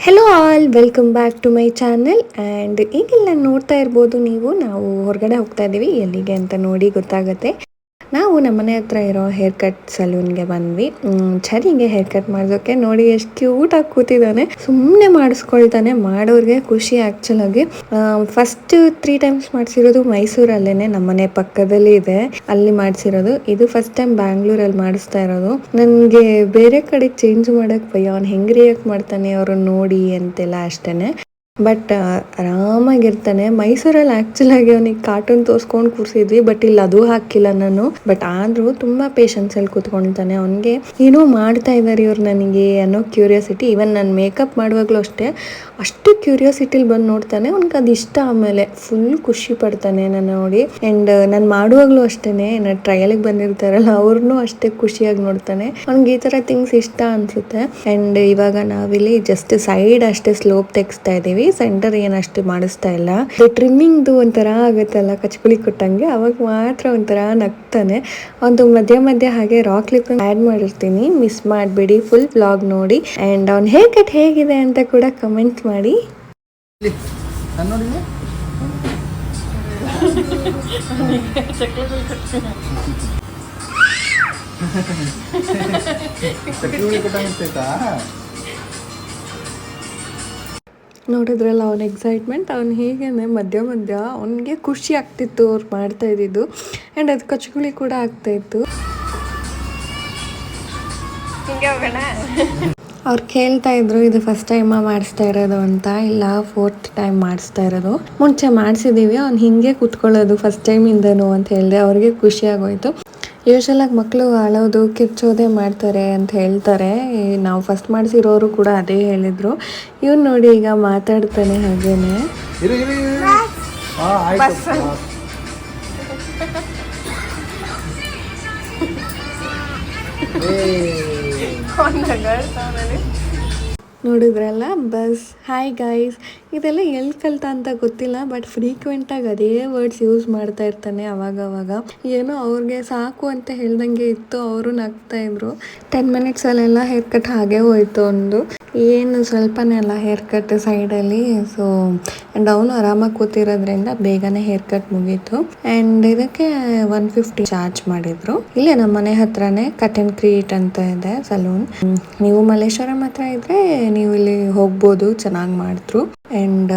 Hello all, welcome back to my channel. And ಈಗೆಲ್ಲ ನೋಡ್ತಾ ಇರ್ಬೋದು ನೀವು, ನಾವು ಹೊರಗಡೆ ಹೋಗ್ತಾ ಇದ್ದೀವಿ. ಎಲ್ಲಿಗೆ ಅಂತ ನೋಡಿ ಗೊತ್ತಾಗುತ್ತೆ. ನಾವು ನಮ್ಮನೆ ಹತ್ರ ಇರೋ ಹೇರ್ ಕಟ್ ಸಲೂನ್ಗೆ ಬಂದ್ವಿ. ಚರಿಗೆ ಹೇರ್ ಕಟ್ ಮಾಡೋದಕ್ಕೆ. ನೋಡಿ ಎಷ್ಟು ಕ್ಯೂಟಾಗಿ ಕೂತಿದ್ದಾನೆ. ಸುಮ್ಮನೆ ಮಾಡಿಸ್ಕೊಳ್ತಾನೆ. ಮಾಡೋರಿಗೆ ಖುಷಿ. ಆ್ಯಕ್ಚುಲಾಗಿ ಫಸ್ಟ್ 3 ಟೈಮ್ಸ್ ಮಾಡಿಸಿರೋದು ಮೈಸೂರಲ್ಲೇ, ನಮ್ಮನೆ ಪಕ್ಕದಲ್ಲಿ ಇದೆ, ಅಲ್ಲಿ ಮಾಡಿಸಿರೋದು. ಇದು ಫಸ್ಟ್ ಟೈಮ್ ಬ್ಯಾಂಗ್ಳೂರಲ್ಲಿ ಮಾಡಿಸ್ತಾ ಇರೋದು. ನನಗೆ ಬೇರೆ ಕಡೆ ಚೇಂಜ್ ಮಾಡೋಕ್ಕೆ ಭಯ. ಅವ್ನು ಹೆಂಗೆ ರಿಯಾಕ್ಟ್ ಮಾಡ್ತಾನೆ ಅವ್ರನ್ನ ನೋಡಿ ಅಂತೆಲ್ಲ ಅಷ್ಟೇ. ಬಟ್ ಆರಾಮಾಗಿರ್ತಾನೆ. ಮೈಸೂರಲ್ಲಿ ಆ್ಯಕ್ಚುಲಾಗಿ ಅವನಿಗೆ ಕಾರ್ಟೂನ್ ತೋರಿಸ್ಕೊಂಡು ಕೂರಿಸಿದ್ವಿ, ಬಟ್ ಇಲ್ಲಿ ಅದು ಹಾಕಿಲ್ಲ ನಾನು. ಬಟ್ ಆದರೂ ತುಂಬ ಪೇಷನ್ಸಲ್ಲಿ ಕೂತ್ಕೊಳ್ತಾನೆ. ಅವನಿಗೆ ಏನೋ ಮಾಡ್ತಾ ಇದ್ದಾರೆ ಇವ್ರು ನನಗೆ ಅನ್ನೋ ಕ್ಯೂರಿಯಾಸಿಟಿ. ಈವನ್ ನಾನು ಮೇಕಪ್ ಮಾಡುವಾಗಲೂ ಅಷ್ಟೇ, ಅಷ್ಟು ಕ್ಯೂರಿಯಾಸಿಟಿಲಿ ಬಂದು ನೋಡ್ತಾನೆ. ಅವ್ನಿಗೆ ಅದು ಇಷ್ಟ. ಆಮೇಲೆ ಫುಲ್ ಖುಷಿ ಪಡ್ತಾನೆ ನಾನು ನೋಡಿ. ಆ್ಯಂಡ್ ನಾನು ಮಾಡುವಾಗಲೂ ಅಷ್ಟೇ, ನಾನು ಟ್ರಯಲಿಗೆ ಬಂದಿರ್ತಾರಲ್ಲ ಅವ್ರನ್ನೂ ಅಷ್ಟೇ ಖುಷಿಯಾಗಿ ನೋಡ್ತಾನೆ. ಅವ್ನಿಗೆ ಈ ಥರ ಥಿಂಗ್ಸ್ ಇಷ್ಟ ಅನಿಸುತ್ತೆ. ಆ್ಯಂಡ್ ಇವಾಗ ನಾವಿಲ್ಲಿ ಜಸ್ಟ್ ಸೈಡ್ ಅಷ್ಟೇ ಸ್ಲೋಪ್ ತೆಗಿಸ್ತಾ ಇದ್ದೀವಿ. ಸೆಂಟರ್ ಏನಷ್ಟು ಮಾಡಿಸ್ತಾ ಇಲ್ಲ. ಟ್ರಿಮ್ಮಿಂಗ್ದು ಒಂಥರ ಆಗುತ್ತಲ್ಲ ಕಚ್ಕುಳಿ ಕೊಟ್ಟಂಗೆ, ಅವಾಗ ಮಾತ್ರ ಒಂಥರ ನಗ್ತಾನೆ. ಒಂದು ಮಧ್ಯ ಹಾಗೆ ರಾಕ್ ಲಿಪ್ ಆ್ಯಡ್ ಮಾಡಿರ್ತೀನಿ, ಮಿಸ್ ಮಾಡಬೇಡಿ. ಫುಲ್ ವ್ಲಾಗ್ ನೋಡಿ. ಆ್ಯಂಡ್ ಅವ್ನ ಹೇರ್ ಕಟ್ ಹೇಗಿದೆ ಅಂತ ಕೂಡ ಕಮೆಂಟ್ ಮಾಡಿ. ನೋಡಿದ್ರಲ್ಲ ಅವನ ಎಕ್ಸೈಟ್ಮೆಂಟ್. ಅವ್ನು ಹೀಗೆ ಮಧ್ಯ ಅವನಿಗೆ ಖುಷಿ ಆಗ್ತಿತ್ತು ಅವ್ರು ಮಾಡ್ತಾ ಇದ್ದಿದ್ದು. ಆ್ಯಂಡ್ ಅದು ಕಚ್ಕುಳಿ ಕೂಡ ಆಗ್ತಾಯಿತ್ತು. ಅವ್ರು ಕೇಳ್ತಾ ಇದ್ರು, ಇದು ಫಸ್ಟ್ ಟೈಮ್ ಮಾಡಿಸ್ತಾ ಇರೋದು ಅಂತ. ಇಲ್ಲ, 4th ಟೈಮ್ ಮಾಡಿಸ್ತಾ ಇರೋದು. ಮುಂಚೆ ಮಾಡಿಸಿದ್ದೀವಿ. ಅವ್ನು ಹೀಗೆ ಕೂತ್ಕೊಳ್ಳೋದು ಫಸ್ಟ್ ಟೈಮಿಂದನೂ ಅಂತ ಹೇಳಿದೆ. ಅವ್ರಿಗೆ ಖುಷಿ ಆಗೋಯ್ತು. ಯೂಶಲಾಗಿ ಮಕ್ಕಳು ಅಳೋದು ಕಿರ್ಚೋದೇ ಮಾಡ್ತಾರೆ ಅಂತ ಹೇಳ್ತಾರೆ. ನಾವು ಫಸ್ಟ್ ಮಾಡಿಸಿರೋರು ಕೂಡ ಅದೇ ಹೇಳಿದರು. ಇವ್ನು ನೋಡಿ ಈಗ ಮಾತಾಡ್ತಾನೆ ಹಾಗೇನೆ. ನೋಡಿದ್ರಲ್ಲ, ಬಸ್. Hi guys. ಇದೆಲ್ಲ ಎಲ್ಲಿ ಕಲ್ತ ಅಂತ ಗೊತ್ತಿಲ್ಲ, ಬಟ್ ಫ್ರೀಕ್ವೆಂಟಾಗಿ ಅದೇ ವರ್ಡ್ಸ್ ಯೂಸ್ ಮಾಡ್ತಾ ಇರ್ತಾನೆ ಅವಾಗವಾಗ. ಏನೋ ಅವ್ರಿಗೆ ಸಾಕು ಅಂತ ಹೇಳ್ದಂಗೆ ಇತ್ತು. ಅವರು ನಗ್ತಾ ಇದ್ರು. 10 ಮಿನಿಟ್ಸಲ್ಲೆಲ್ಲ ಹೇರ್ ಕಟ್ ಹಾಗೆ ಹೋಯ್ತು. ಒಂದು ಏನು ಸ್ವಲ್ಪನೇ ಅಲ್ಲ ಹೇರ್ ಕಟ್ ಸೈಡಲ್ಲಿ. ಸೊ ಆ್ಯಂಡ್ ಅವನು ಆರಾಮಾಗಿ ಕೂತಿರೋದ್ರಿಂದ ಬೇಗನೆ ಹೇರ್ ಕಟ್ ಮುಗೀತು. ಆ್ಯಂಡ್ ಇದಕ್ಕೆ 150 ಚಾರ್ಜ್ ಮಾಡಿದ್ರು. ಇಲ್ಲೇ ನಮ್ಮ ಮನೆ ಹತ್ರನೇ ಕಟ್ ಆ್ಯಂಡ್ ಕ್ರಿಯೇಟ್ ಅಂತ ಇದೆ ಸಲೂನ್. ನೀವು ಮಲ್ಲೇಶ್ವರಂ ಹತ್ರ ಇದ್ರೆ ನೀವು ಇಲ್ಲಿ ಹೋಗ್ಬೋದು. ಚೆನ್ನಾಗಿ ಮಾಡಿದ್ರು. ಆ್ಯಂಡ್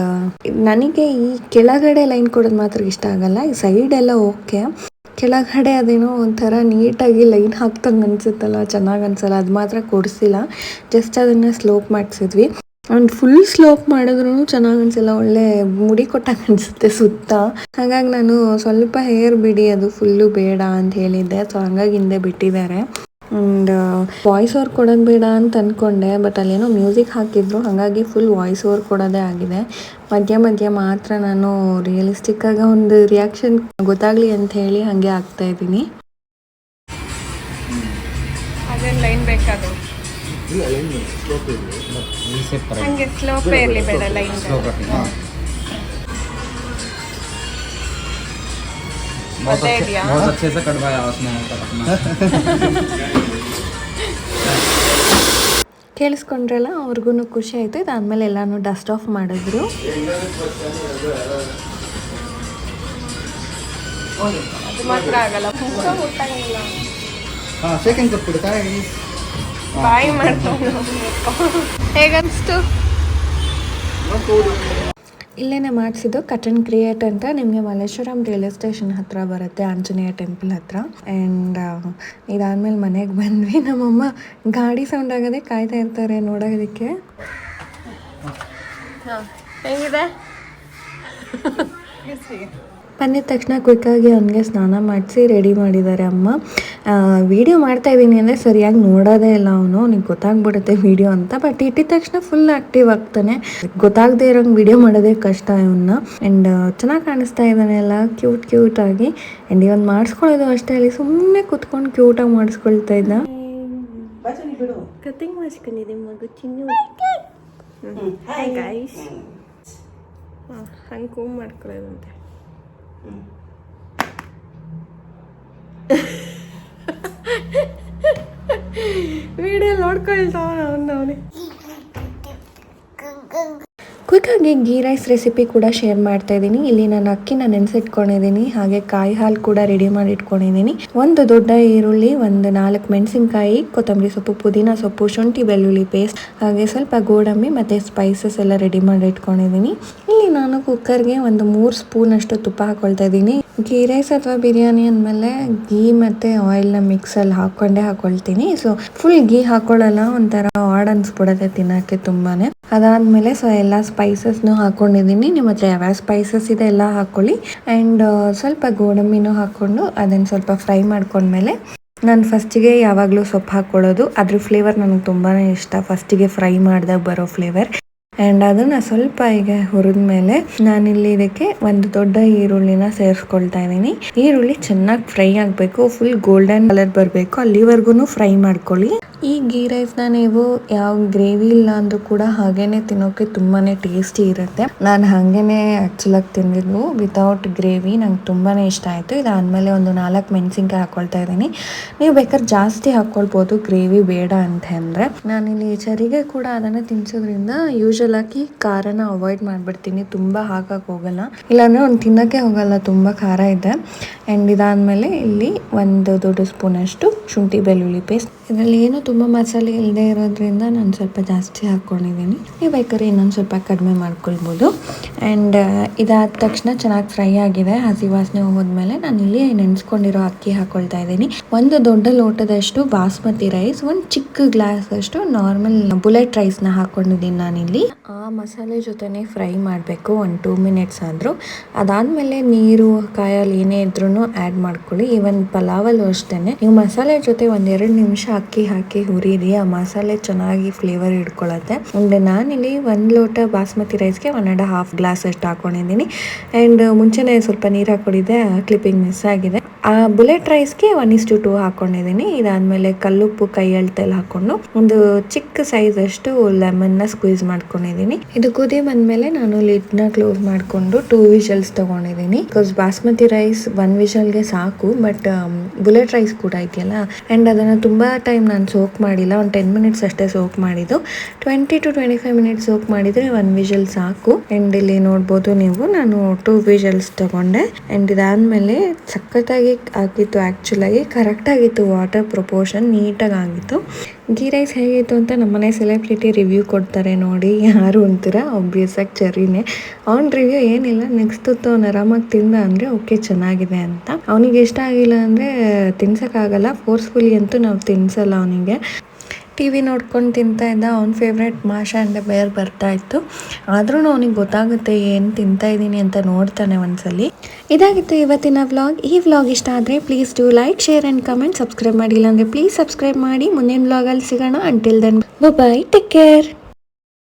ನನಗೆ ಈ ಕೆಳಗಡೆ ಲೈನ್ ಕೊಡೋದು ಮಾತ್ರ ಇಷ್ಟ ಆಗಲ್ಲ. ಈ ಸೈಡ್ ಎಲ್ಲ ಓಕೆ. ಕೆಳಗಡೆ ಅದೇನೋ ಒಂಥರ ನೀಟಾಗಿ ಲೈನ್ ಹಾಕ್ತಂಗೆ ಅನಿಸುತ್ತಲ್ಲ, ಚೆನ್ನಾಗಿ ಅನಿಸಲ್ಲ. ಅದು ಮಾತ್ರ ಕೊಡಿಸಿಲ್ಲ. ಜಸ್ಟ್ ಅದನ್ನು ಸ್ಲೋಪ್ ಮಾಡಿಸಿದ್ವಿ. ಆ್ಯಂಡ್ ಫುಲ್ ಸ್ಲೋಪ್ ಮಾಡಿದ್ರೂ ಚೆನ್ನಾಗಿ ಅನಿಸಲ್ಲ. ಒಳ್ಳೆ ಮುಡಿ ಕೊಟ್ಟಂಗೆ ಅನಿಸುತ್ತೆ ಸುತ್ತ. ಹಾಗಾಗಿ ನಾನು ಸ್ವಲ್ಪ ಹೇರ್ ಬಿಡಿ, ಅದು ಫುಲ್ಲು ಬೇಡ ಅಂತ ಹೇಳಿದ್ದೆ. ಸೊ ಹಂಗಾಗಿ ಹಿಂದೆ ಬಿಟ್ಟಿದ್ದಾರೆ. ಆ್ಯಂಡ್ ವಾಯ್ಸ್ ಓವರ್ ಕೊಡೋದು ಬೇಡ ಅಂತ ಅಂದ್ಕೊಂಡೆ, ಬಟ್ ಅಲ್ಲೇನೋ ಮ್ಯೂಸಿಕ್ ಹಾಕಿದ್ರು. ಹಾಗಾಗಿ ಫುಲ್ ವಾಯ್ಸ್ ಓವರ್ ಕೊಡೋದೇ ಆಗಿದೆ. ಮಧ್ಯ ಮಾತ್ರ ನಾನು ರಿಯಲಿಸ್ಟಿಕ್ಕಾಗಿ ಒಂದು ರಿಯಾಕ್ಷನ್ ಗೊತ್ತಾಗಲಿ ಅಂತ ಹೇಳಿ ಹಾಗೆ ಆಗ್ತಾಯಿದ್ದೀನಿ. ಅದೇನು ಲೈನ್ ಬೇಕಾದ್ರು ಹಾಗೆ ಸ್ಲೋಪೇ ಇರಲಿ, ಬೇಡ ಲೈನ್. ಕೇಳಿಸ್ಕೊಂಡ್ರಲ್ಲ, ಅವ್ರಿಗೂ ಖುಷಿ ಆಯಿತು. ಇದಾದ್ಮೇಲೆ ಎಲ್ಲಾನು ಡಸ್ಟ್ ಆಫ್ ಮಾಡಿದ್ರು. ಅದು ಮಾತ್ರ ಆಗಲ್ಲ, ಬಾಯಿ ಮಾಡ್ಕೊಂಡು ಹೇಗನ್ನಿಸ್ತು? ಇಲ್ಲೇನೆ ಮಾಡಿಸಿದ್ದು ಕಟ್ ಆ್ಯಂಡ್ ಕ್ರಿಯೇಟ್ ಅಂತ. ನಿಮಗೆ ಮಲ್ಲೇಶ್ವರಂ ರೈಲ್ವೆ ಸ್ಟೇಷನ್ ಹತ್ರ ಬರುತ್ತೆ, ಆಂಜನೇಯ ಟೆಂಪಲ್ ಹತ್ರ. ಆ್ಯಂಡ್ ಇದಾದ್ಮೇಲೆ ಮನೆಗೆ ಬಂದ್ವಿ. ನಮ್ಮಮ್ಮ ಗಾಡಿ ಸೌಂಡ್ ಆಗೋದೇ ಕಾಯ್ತಾ ಇರ್ತಾರೆ ನೋಡೋದಕ್ಕೆ. ಹೇಗಿದೆ? ಬಂದಿದ ತಕ್ಷಣ ಕ್ವಿಕ್ಕಾಗಿ ಅವನಿಗೆ ಸ್ನಾನ ಮಾಡಿಸಿ ರೆಡಿ ಮಾಡಿದ್ದಾರೆ ಅಮ್ಮ. ವೀಡಿಯೋ ಮಾಡ್ತಾಯಿದ್ದೀನಿ ಅಂದರೆ ಸರಿಯಾಗಿ ನೋಡೋದೇ ಇಲ್ಲ ಅವನು. ಅವ್ನಿಗೆ ಗೊತ್ತಾಗ್ಬಿಡುತ್ತೆ ವೀಡಿಯೋ ಅಂತ. ಬಟ್ ಇಟ್ಟಿದ ತಕ್ಷಣ ಫುಲ್ ಆ್ಯಕ್ಟಿವ್ ಆಗ್ತಾನೆ. ಗೊತ್ತಾಗದೇ ಇರೋಂಗೆ ವೀಡಿಯೋ ಮಾಡೋದೇ ಕಷ್ಟ ಇವನ್ನ. ಆ್ಯಂಡ್ ಚೆನ್ನಾಗಿ ಕಾಣಿಸ್ತಾ ಇದ್ದಾನೆ ಎಲ್ಲ ಕ್ಯೂಟಾಗಿ. ಆ್ಯಂಡ್ ಇವನ್ ಮಾಡಿಸ್ಕೊಳ್ಳೋದು ಅಷ್ಟೇ, ಅಲ್ಲಿ ಸುಮ್ಮನೆ ಕುತ್ಕೊಂಡು ಕ್ಯೂಟಾಗಿ ಮಾಡಿಸ್ಕೊಳ್ತಾ ಇದ್ದ. ಕಟಿಂಗ್ ಮಾಡಿಸ್ಕೊಂಡಿದ್ದೆ ಮಗು ಚಿನ್ನು. Hi guys. ಹಂಗೆ ಕೂಮ್ ಮಾಡ್ಕೊಳ್ಳೋದಂತೆ. ವಿಡಿಯೋ ನೋಡ್ಕೊಳ್ತಾವ ಅವನೇ. ಕ್ವಿಕ್ಕಾಗಿ ಗೀ ರೈಸ್ ರೆಸಿಪಿ ಕೂಡ ಶೇರ್ ಮಾಡ್ತಾ ಇದ್ದೀನಿ. ಇಲ್ಲಿ ನಾನು ಅಕ್ಕಿನ ನೆನೆಸಿಟ್ಕೊಂಡಿದ್ದೀನಿ, ಹಾಗೆ ಕಾಯಿ ಹಾಲು ಕೂಡ ರೆಡಿ ಮಾಡಿ ಇಟ್ಕೊಂಡಿದ್ದೀನಿ. ಒಂದು ದೊಡ್ಡ ಈರುಳ್ಳಿ, ಒಂದು 4 ಮೆಣಸಿನಕಾಯಿ, ಕೊತ್ತಂಬರಿ ಸೊಪ್ಪು, ಪುದೀನ ಸೊಪ್ಪು, ಶುಂಠಿ ಬೆಳ್ಳುಳ್ಳಿ ಪೇಸ್ಟ್, ಹಾಗೆ ಸ್ವಲ್ಪ ಗೋಡಂಬಿ ಮತ್ತು ಸ್ಪೈಸಸ್ ಎಲ್ಲ ರೆಡಿ ಮಾಡಿ ಇಟ್ಕೊಂಡಿದ್ದೀನಿ. ಇಲ್ಲಿ ನಾನು ಕುಕ್ಕರ್ಗೆ ಒಂದು 3 ಸ್ಪೂನ್ ಅಷ್ಟು ತುಪ್ಪ ಹಾಕೊಳ್ತಾ ಇದ್ದೀನಿ. ಗೀ ರೈಸ್ ಅಥವಾ ಬಿರಿಯಾನಿ ಅಂದಮೇಲೆ ಗೀ ಮತ್ತು ಆಯಿಲ್ನ ಮಿಕ್ಸಲ್ಲಿ ಹಾಕೊಳ್ತೀನಿ. ಸೊ ಫುಲ್ ಗೀ ಹಾಕೊಳ್ಳಲ್ಲ, ಒಂಥರ ಆಡ್ ಅನ್ಸ್ಬಿಡುತ್ತೆ ತಿನ್ನೋಕ್ಕೆ ತುಂಬಾ. ಅದಾದಮೇಲೆ ಎಲ್ಲ ಸ್ಪೈಸಸ್ನು ಹಾಕ್ಕೊಂಡಿದ್ದೀನಿ. ನಿಮ್ಮ ಹತ್ರ ಯಾವ ಸ್ಪೈಸಸ್ ಇದೆ ಎಲ್ಲ ಹಾಕ್ಕೊಳ್ಳಿ. ಆ್ಯಂಡ್ ಸ್ವಲ್ಪ ಗೋಡಂಬಿನೂ ಹಾಕ್ಕೊಂಡು ಅದನ್ನು ಸ್ವಲ್ಪ ಫ್ರೈ ಮಾಡ್ಕೊಂಡ್ಮೇಲೆ, ನಾನು ಫಸ್ಟಿಗೆ ಯಾವಾಗಲೂ ಸೊಪ್ಪು ಹಾಕ್ಕೊಳ್ಳೋದು. ಅದ್ರ ಫ್ಲೇವರ್ ನನಗೆ ತುಂಬಾ ಇಷ್ಟ, ಫಸ್ಟಿಗೆ ಫ್ರೈ ಮಾಡಿದಾಗ ಬರೋ ಫ್ಲೇವರ್. ಆ್ಯಂಡ್ ಅದನ್ನು ಸ್ವಲ್ಪ ಈಗ ಹುರಿದ ಮೇಲೆ ನಾನಿಲ್ಲಿ ಇದಕ್ಕೆ ಒಂದು ದೊಡ್ಡ ಈರುಳ್ಳಿನ ಸೇರಿಸ್ಕೊಳ್ತಾ ಇದ್ದೀನಿ. ಈರುಳ್ಳಿ ಚೆನ್ನಾಗಿ ಫ್ರೈ ಆಗಬೇಕು, ಫುಲ್ ಗೋಲ್ಡನ್ ಕಲರ್ ಬರಬೇಕು, ಅಲ್ಲಿವರೆಗೂ ಫ್ರೈ ಮಾಡ್ಕೊಳ್ಳಿ. ಈ ಗೀ ರೈಸ್ನ ನೀವು ಯಾವ ಗ್ರೇವಿ ಇಲ್ಲ ಅಂದರೂ ಕೂಡ ಹಾಗೇನೆ ತಿನ್ನೋಕೆ ತುಂಬಾ ಟೇಸ್ಟಿ ಇರುತ್ತೆ. ನಾನು ಹಾಗೇನೆ ಆ್ಯಕ್ಚುಲಾಗಿ ತಿಂದಿದ್ದು ವಿತೌಟ್ ಗ್ರೇವಿ, ನಂಗೆ ತುಂಬಾ ಇಷ್ಟ ಆಯಿತು. ಇದಾದಮೇಲೆ ಒಂದು 4 ಮೆಣಸಿನ್ಕಾಯಿ ಹಾಕ್ಕೊಳ್ತಾ ಇದ್ದೀನಿ. ನೀವು ಬೇಕಾದ್ರೆ ಜಾಸ್ತಿ ಹಾಕ್ಕೊಳ್ಬೋದು, ಗ್ರೇವಿ ಬೇಡ ಅಂತ ಅಂದರೆ. ನಾನಿಲ್ಲಿ ಚರಿಗೆ ಕೂಡ ಅದನ್ನು ತಿನ್ನಿಸೋದ್ರಿಂದ ಯೂಶಲಾಗಿ ಖಾರನ ಅವಾಯ್ಡ್ ಮಾಡಿಬಿಡ್ತೀನಿ, ತುಂಬ ಹಾಕಕ್ಕೆ ಹೋಗಲ್ಲ, ಇಲ್ಲಾಂದರೆ ಒಂದು ತಿನ್ನೋಕ್ಕೆ ಹೋಗಲ್ಲ, ತುಂಬ ಖಾರ ಇದೆ. ಆ್ಯಂಡ್ ಇದಾದಮೇಲೆ ಇಲ್ಲಿ ಒಂದು ದೊಡ್ಡ ಸ್ಪೂನಷ್ಟು ಶುಂಠಿ ಬೆಳ್ಳುಳ್ಳಿ ಪೇಸ್ಟ್. ಇದರಲ್ಲಿ ಏನು ತುಂಬ ಮಸಾಲೆ ಇಲ್ಲದೆ ಇರೋದ್ರಿಂದ ನಾನು ಸ್ವಲ್ಪ ಜಾಸ್ತಿ ಹಾಕ್ಕೊಂಡಿದ್ದೀನಿ. ನೀವು ಬೇಕಾದ್ರೆ ಇನ್ನೊಂದು ಸ್ವಲ್ಪ ಕಡಿಮೆ ಮಾಡ್ಕೊಳ್ಬೋದು. ಆ್ಯಂಡ್ ಇದಾದ ತಕ್ಷಣ ಚೆನ್ನಾಗಿ ಫ್ರೈ ಆಗಿದೆ, ಹಸಿ ವಾಸನೆ ಹೋದ್ಮೇಲೆ ನಾನು ಇಲ್ಲಿ ನೆನೆಸ್ಕೊಂಡಿರೋ ಅಕ್ಕಿ ಹಾಕ್ಕೊಳ್ತಾ ಇದ್ದೀನಿ. ಒಂದು ದೊಡ್ಡ ಲೋಟದಷ್ಟು ಬಾಸ್ಮತಿ ರೈಸ್, ಒಂದು ಚಿಕ್ಕ ಗ್ಲಾಸ್ ಅಷ್ಟು ನಾರ್ಮಲ್ ಬುಲೆಟ್ ರೈಸ್ನ ಹಾಕ್ಕೊಂಡಿದ್ದೀನಿ ನಾನಿಲ್ಲಿ. ಆ ಮಸಾಲೆ ಜೊತೆನೇ ಫ್ರೈ ಮಾಡಬೇಕು ಒಂದು 2 ಮಿನಿಟ್ಸ್ ಆದರೂ. ಅದಾದಮೇಲೆ ನೀರು, ಕಾಯಲ್ಲಿ ಏನೇ ಇದ್ರೂ ಆ್ಯಡ್ ಮಾಡ್ಕೊಳ್ಳಿ. ಈವನ್ ಪಲಾವಲ್ಲೂ ಅಷ್ಟೇ, ನೀವು ಮಸಾಲೆ ಜೊತೆ 1-2 ನಿಮಿಷ ಅಕ್ಕಿ ಹಾಕಿ ಹುರಿರಿ, ಆ ಮಸಾಲೆ ಚೆನ್ನಾಗಿ ಫ್ಲೇವರ್ ಇಟ್ಕೊಳ್ಳುತ್ತೆ. ಅಂದರೆ ನಾನಿಲ್ಲಿ 1 ಲೋಟ ಬಾಸ್ಮತಿ ರೈಸ್ಗೆ 1.5 ಗ್ಲಾಸ್ ಅಷ್ಟು ಹಾಕ್ಕೊಂಡಿದ್ದೀನಿ. ಆ್ಯಂಡ್ ಮುಂಚೆನೇ ಸ್ವಲ್ಪ ನೀರು ಹಾಕ್ಕೊಂಡಿದ್ದೆ, ಕ್ಲಿಪ್ಪಿಂಗ್ ಮಿಸ್ ಆಗಿದೆ. ಆ ಬುಲೆಟ್ ರೈಸ್ಗೆ 1:2 ಹಾಕ್ಕೊಂಡಿದ್ದೀನಿ. ಇದಾದಮೇಲೆ ಕಲ್ಲುಪ್ಪು ಕೈ ಅಳತೆಯಲ್ಲಿ ಹಾಕ್ಕೊಂಡು ಒಂದು ಚಿಕ್ಕ ಸೈಜ್ ಅಷ್ಟು ಲೆಮನ್ನ ಸ್ಕ್ವೀಸ್ ಮಾಡ್ಕೊಂಡಿದ್ದೀನಿ. ಇದು ಕುದಿ ಬಂದಮೇಲೆ ನಾನು ಲಿಡ್ನ ಕ್ಲೋಸ್ ಮಾಡಿಕೊಂಡು 2 ವಿಷಲ್ಸ್ ತೊಗೊಂಡಿದ್ದೀನಿ. ಬಿಕಾಸ್ ಬಾಸ್ಮತಿ ರೈಸ್ 1 ವಿಷಲ್ಗೆ ಸಾಕು, ಬಟ್ ಬುಲೆಟ್ ರೈಸ್ ಕೂಡ ಇದೆಯಲ್ಲ. ಆ್ಯಂಡ್ ಅದನ್ನು ತುಂಬ ಟೈಮ್ ನಾನು ಸೋಕ್ ಮಾಡಿಲ್ಲ, ಒಂದು 10 ಮಿನಿಟ್ಸ್ ಅಷ್ಟೇ ಸೋಕ್ ಮಾಡಿದ್ದು. 20 to 25 ಮಿನಿಟ್ಸ್ ಸೋಕ್ ಮಾಡಿದರೆ 1 ವಿಷಲ್ ಸಾಕು. ಆ್ಯಂಡ್ ಇಲ್ಲಿ ನೋಡ್ಬೋದು ನೀವು, ನಾನು 2 ವಿಷಲ್ಸ್ ತೊಗೊಂಡೆ. ಆ್ಯಂಡ್ ಇದಾದಮೇಲೆ ಸಖತ್ತಾಗಿ ಆಗಿತ್ತು, ಆ್ಯಕ್ಚುಲಾಗಿ ಕರೆಕ್ಟಾಗಿತ್ತು, ವಾಟರ್ ಪ್ರಪೋರ್ಷನ್ ನೀಟಾಗಿ ಆಗಿತ್ತು. ಗೀ ರೈಸ್ ಹೇಗಿತ್ತು ಅಂತ ನಮ್ಮನೆ ಸೆಲೆಬ್ರಿಟಿ ರಿವ್ಯೂ ಕೊಡ್ತಾರೆ ನೋಡಿ, ಯಾರು ಅಂತೀರ, ಆಬ್ವಿಯಸ್ಸಾಗಿ ಚೆರ್ರಿನೇ. ಅವ್ನ ರಿವ್ಯೂ ಏನಿಲ್ಲ, ನೆಕ್ಸ್ಟ್ ಹೊತ್ತು ಅವ್ನು ಆರಾಮಾಗಿ ತಿಂದ ಅಂದರೆ ಓಕೆ ಚೆನ್ನಾಗಿದೆ ಅಂತ. ಅವನಿಗೆ ಇಷ್ಟ ಆಗಿಲ್ಲ ಅಂದರೆ ತಿನ್ಸೋಕ್ಕಾಗಲ್ಲ, ಫೋರ್ಸ್ಫುಲಿ ಅಂತೂ ನಾವು ತಿನ್ಸಲ್ಲ ಅವನಿಗೆ. ಟಿವಿ ನೋಡ್ಕೊಂಡು ತಿಂತಾ ಇದ್ದ, ಅವ್ನ ಫೇವ್ರೆಟ್ ಮಾಷಾ ಆ್ಯಂಡ್ ದ ಬೇರ್ ಬರ್ತಾ ಇತ್ತು. ಆದ್ರೂ ಅವನಿಗೆ ಗೊತ್ತಾಗುತ್ತೆ ಏನು ತಿಂತಾ ಇದ್ದೀನಿ ಅಂತ, ನೋಡ್ತಾನೆ ಒಂದ್ಸಲಿ. ಇದಾಗಿತ್ತು ಇವತ್ತಿನ ವ್ಲಾಗ್. ಈ ವ್ಲಾಗ್ ಇಷ್ಟ ಆದರೆ please do like, share and comment. Subscribe ಮಾಡಿಲ್ಲ ಅಂದರೆ ಪ್ಲೀಸ್ ಸಬ್ಸ್ಕ್ರೈಬ್ ಮಾಡಿ. ಮುಂದಿನ ವ್ಲಾಗಲ್ಲಿ ಸಿಗೋಣ. Until then bye, take care.